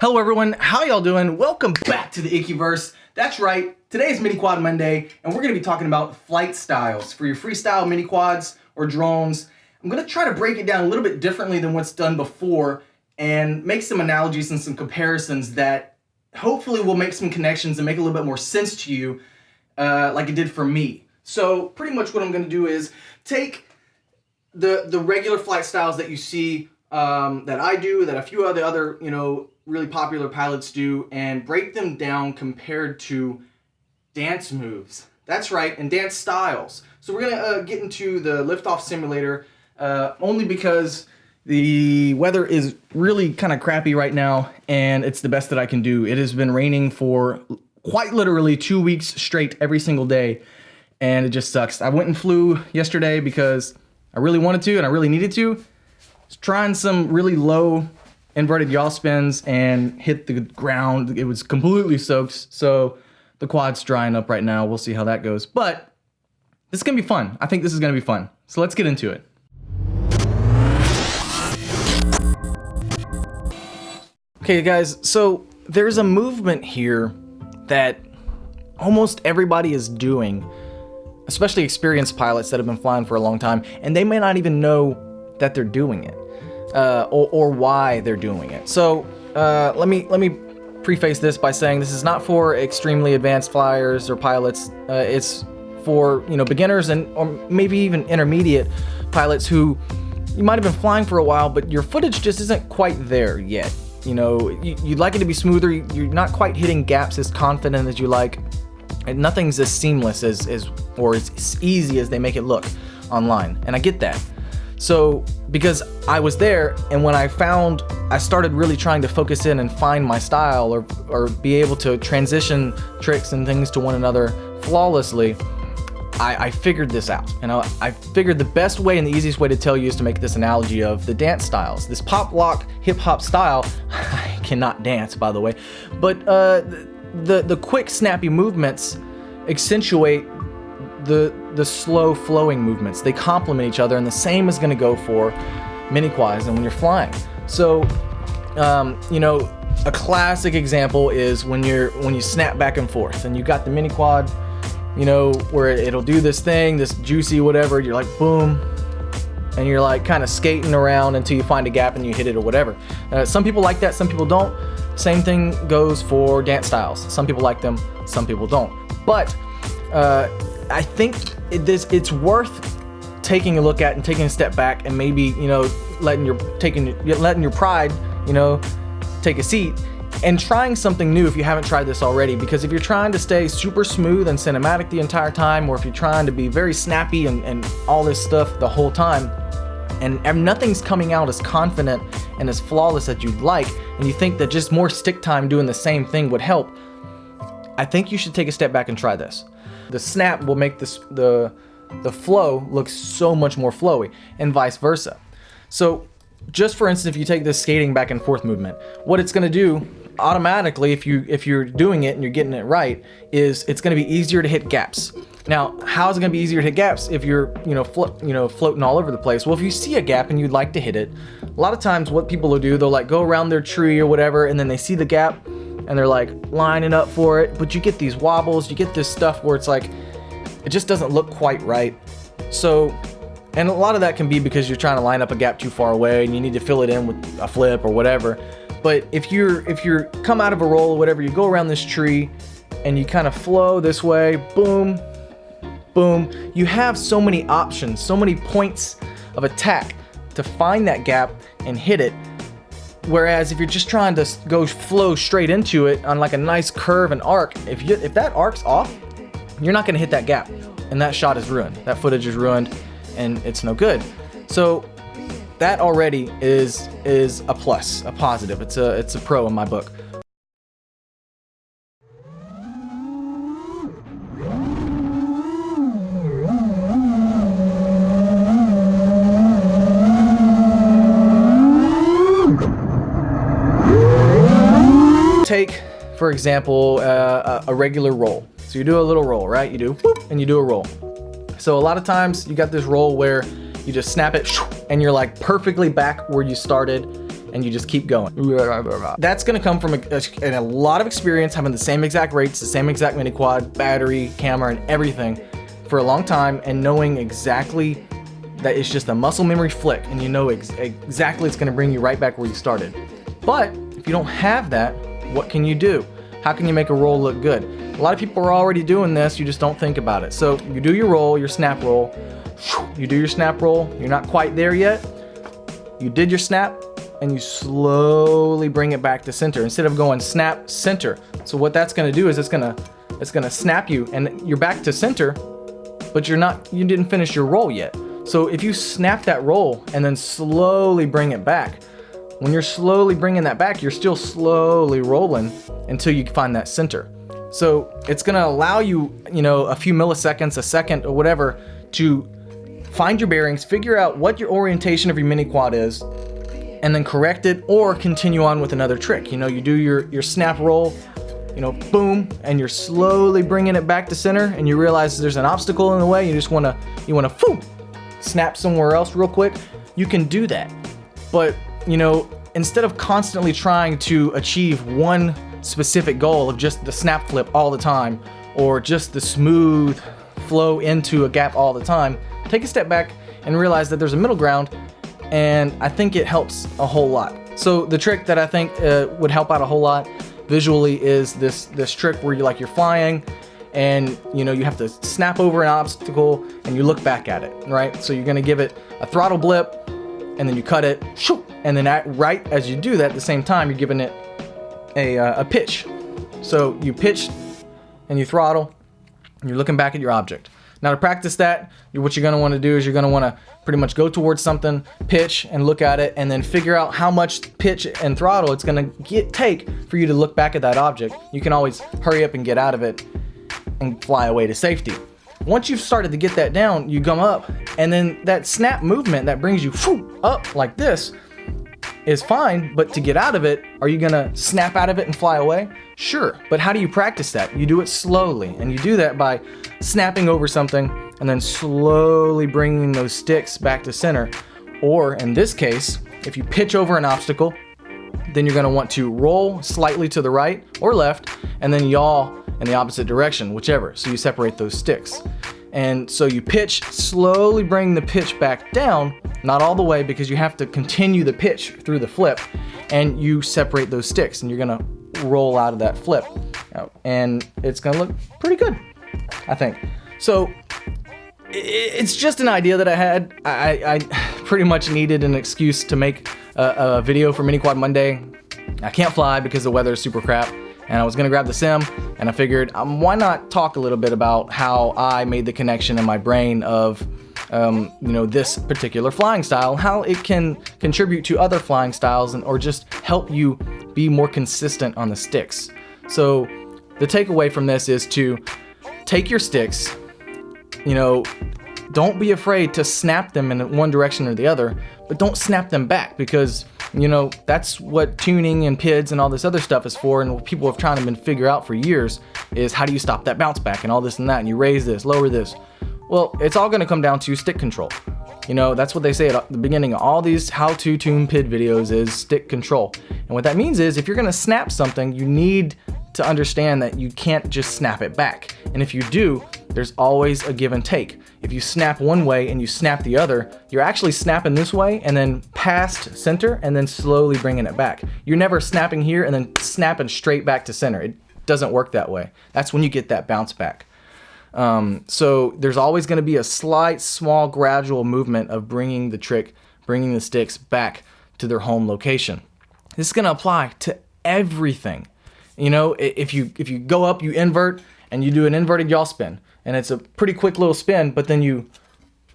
Hello everyone, how y'all doing? Welcome back to the Ikiverse. That's right, today is Miniquad Monday, and we're going to be talking about flight styles for your freestyle miniquads or drones. I'm going to try to break it down a little bit differently than what's done before and make some analogies and some comparisons that hopefully will make some connections and make a little bit more sense to you like it did for me. So pretty much what I'm going to do is take the regular flight styles that you see that I do, that a few other really popular pilots do, and break them down compared to dance moves. That's right, and dance styles. So we're gonna get into the liftoff simulator only because the weather is really kind of crappy right now, and it's the best that I can do. It has been raining for quite literally 2 weeks straight every single day, and it just sucks. I went and flew yesterday because I really wanted to and I really needed to. I was trying some really low inverted yaw spins and hit the ground. It was completely soaked, so the quad's drying up right now. We'll see how that goes, but this is gonna be fun. I think this is gonna be fun. So let's get into it. Okay guys, so there's a movement here that almost everybody is doing, especially experienced pilots that have been flying for a long time, and they may not even know that they're doing it. Or why they're doing it. So let me preface this by saying this is not for extremely advanced flyers or pilots. It's for beginners and or maybe even intermediate pilots who you might have been flying for a while, but your footage just isn't quite there yet. You'd like it to be smoother. You're not quite hitting gaps as confident as you like, and nothing's as seamless or as easy as they make it look online. And I get that. So, because I was there, and when I started really trying to focus in and find my style or be able to transition tricks and things to one another flawlessly, I figured this out. And I figured the best way and the easiest way to tell you is to make this analogy of the dance styles. This pop lock hip hop style, I cannot dance by the way, but the quick snappy movements accentuate the slow flowing movements. They complement each other, and the same is going to go for miniquads and when you're flying. So a classic example is when you snap back and forth and you got the miniquad, where it'll do this thing, this juicy whatever, you're like boom, and you're like kind of skating around until you find a gap and you hit it or whatever. Some people like that, some people don't. Same thing goes for dance styles. Some people like them, some people don't. But I think it's worth taking a look at and taking a step back and maybe letting your pride take a seat and trying something new if you haven't tried this already. Because if you're trying to stay super smooth and cinematic the entire time, or if you're trying to be very snappy and all this stuff the whole time, and nothing's coming out as confident and as flawless as you'd like, and you think that just more stick time doing the same thing would help, I think you should take a step back and try this. The snap will make the flow look so much more flowy, and vice versa. So just for instance, if you take this skating back and forth movement, what it's going to do automatically, if you're doing it and you're getting it right, is it's going to be easier to hit gaps. Now, how is it going to be easier to hit gaps if you're floating all over the place? Well, if you see a gap and you'd like to hit it, a lot of times what people will do, they'll like go around their tree or whatever, and then they see the gap and they're like lining up for it, but you get these wobbles, you get this stuff where it's like it just doesn't look quite right. So, and a lot of that can be because you're trying to line up a gap too far away and you need to fill it in with a flip or whatever. But if you're come out of a roll or whatever, you go around this tree and you kind of flow this way, boom, boom, you have so many options, so many points of attack to find that gap and hit it. Whereas if you're just trying to go flow straight into it on like a nice curve and arc, if that arc's off, you're not going to hit that gap, and that shot is ruined. That footage is ruined, and it's no good. So that already is a plus, a positive. It's a pro in my book. Take, for example, a regular roll. So you do a little roll, right? You do whoop, and you do a roll. So a lot of times you got this roll where you just snap it and you're like perfectly back where you started, and you just keep going. That's gonna come from a lot of experience, having the same exact rates, the same exact Miniquad, battery, camera, and everything for a long time, and knowing exactly that it's just a muscle memory flick, and you know exactly it's gonna bring you right back where you started. But if you don't have that, what can you do? How can you make a roll look good? A lot of people are already doing this, you just don't think about it. So you do your roll, your snap roll, you do your snap roll, you're not quite there yet, you did your snap, and you slowly bring it back to center instead of going snap center. So what that's gonna do is it's gonna snap you and you're back to center, but you didn't finish your roll yet. So if you snap that roll and then slowly bring it back, when you're slowly bringing that back, you're still slowly rolling until you find that center. So it's gonna allow you, a few milliseconds, a second, or whatever, to find your bearings, figure out what your orientation of your Miniquad is, and then correct it or continue on with another trick. You do your snap roll, boom, and you're slowly bringing it back to center, and you realize there's an obstacle in the way. You wanna snap somewhere else real quick. You can do that, but instead of constantly trying to achieve one specific goal of just the snap flip all the time, or just the smooth flow into a gap all the time, take a step back and realize that there's a middle ground, and I think it helps a whole lot. So the trick that I think would help out a whole lot visually is this trick where you're flying, and you have to snap over an obstacle and you look back at it, right? So you're gonna give it a throttle blip, and then you cut it, and then right as you do that, at the same time, you're giving it a pitch. So you pitch and you throttle, and you're looking back at your object. Now to practice that, what you're gonna wanna do is you're gonna wanna pretty much go towards something, pitch and look at it, and then figure out how much pitch and throttle it's gonna take for you to look back at that object. You can always hurry up and get out of it and fly away to safety. Once you've started to get that down, you come up, and then that snap movement that brings you up like this is fine, but to get out of it, are you gonna snap out of it and fly away? Sure, but how do you practice that? You do it slowly, and you do that by snapping over something and then slowly bringing those sticks back to center. Or in this case, if you pitch over an obstacle, then you're gonna want to roll slightly to the right or left, and then yaw in the opposite direction, whichever, so you separate those sticks. And so you pitch, slowly bring the pitch back down, not all the way because you have to continue the pitch through the flip, and you separate those sticks, and you're gonna roll out of that flip. And it's gonna look pretty good, I think. So it's just an idea that I had. I pretty much needed an excuse to make a video for Miniquad Monday. I can't fly because the weather is super crap, and I was gonna grab the sim, and I figured why not talk a little bit about how I made the connection in my brain of this particular flying style, how it can contribute to other flying styles, or just help you be more consistent on the sticks. So the takeaway from this is to take your sticks, don't be afraid to snap them in one direction or the other, but don't snap them back, because that's what tuning and PIDs and all this other stuff is for, and what people have tried to figure out for years is how do you stop that bounce back and all this and that, and you raise this, lower this. Well, it's all gonna come down to stick control. That's what they say at the beginning of all these how-to tune PID videos is stick control. And what that means is if you're gonna snap something, you need to understand that you can't just snap it back. And if you do, there's always a give and take. If you snap one way and you snap the other, you're actually snapping this way and then past center and then slowly bringing it back. You're never snapping here and then snapping straight back to center. It doesn't work that way. That's when you get that bounce back. So there's always going to be a slight, small, gradual movement of bringing the sticks back to their home location. This is going to apply to everything. If you go up, you invert, and you do an inverted yaw spin, and it's a pretty quick little spin, but then you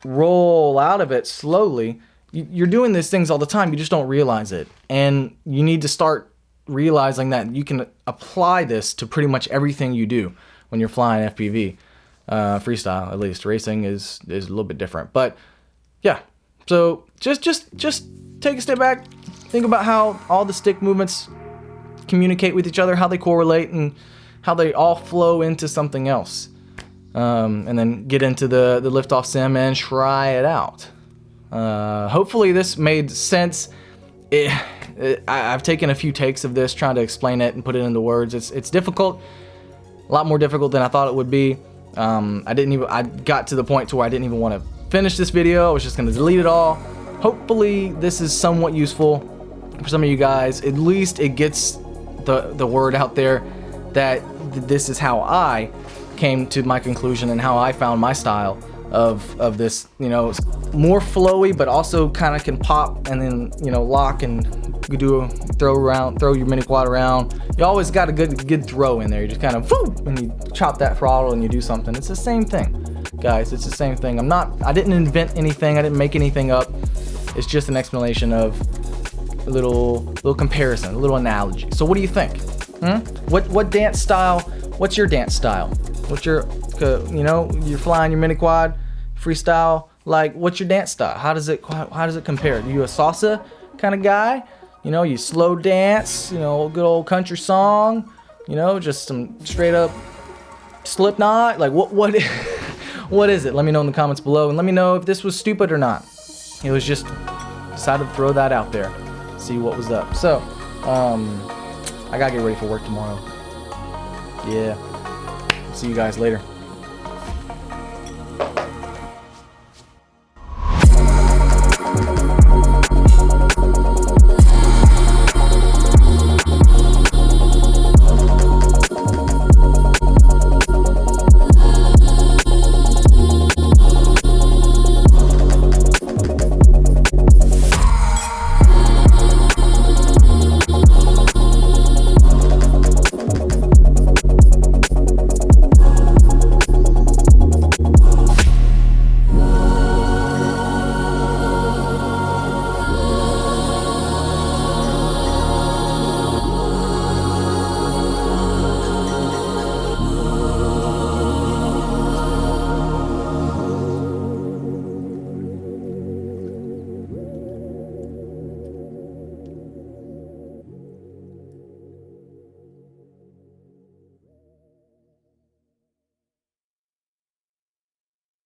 roll out of it slowly. You're doing these things all the time, you just don't realize it. And you need to start realizing that you can apply this to pretty much everything you do when you're flying FPV. Freestyle, at least. Racing is a little bit different. But yeah, so just take a step back, think about how all the stick movements communicate with each other, how they correlate, and how they all flow into something else. And then get into the liftoff sim and try it out. Hopefully this made sense. I've taken a few takes of this trying to explain it and put it into words. It's difficult, a lot more difficult than I thought it would be. I got to the point to where I didn't even want to finish this video. I was just going to delete it all. Hopefully this is somewhat useful for some of you guys. At least it gets the word out there that this is how I came to my conclusion and how I found my style of this, you know, more flowy, but also kind of can pop and then, you know, lock and throw your Miniquad around. You always got a good throw in there. You just kind of whoop, and you chop that throttle and you do something. It's the same thing, guys. It's the same thing. I didn't invent anything. I didn't make anything up. It's just an explanation of a little comparison, a little analogy. So what do you think? What dance style? What's your dance style? What's your, you know, you're flying your Miniquad, freestyle. Like, what's your dance style? How does it compare? Are you a salsa kind of guy? You know, you slow dance, you know, good old country song, you know, just some straight up Slipknot. Like, what is it? Let me know in the comments below, and let me know if this was stupid or not. It was just, decided to throw that out there, see what was up. So, I gotta get ready for work tomorrow. Yeah. See you guys later.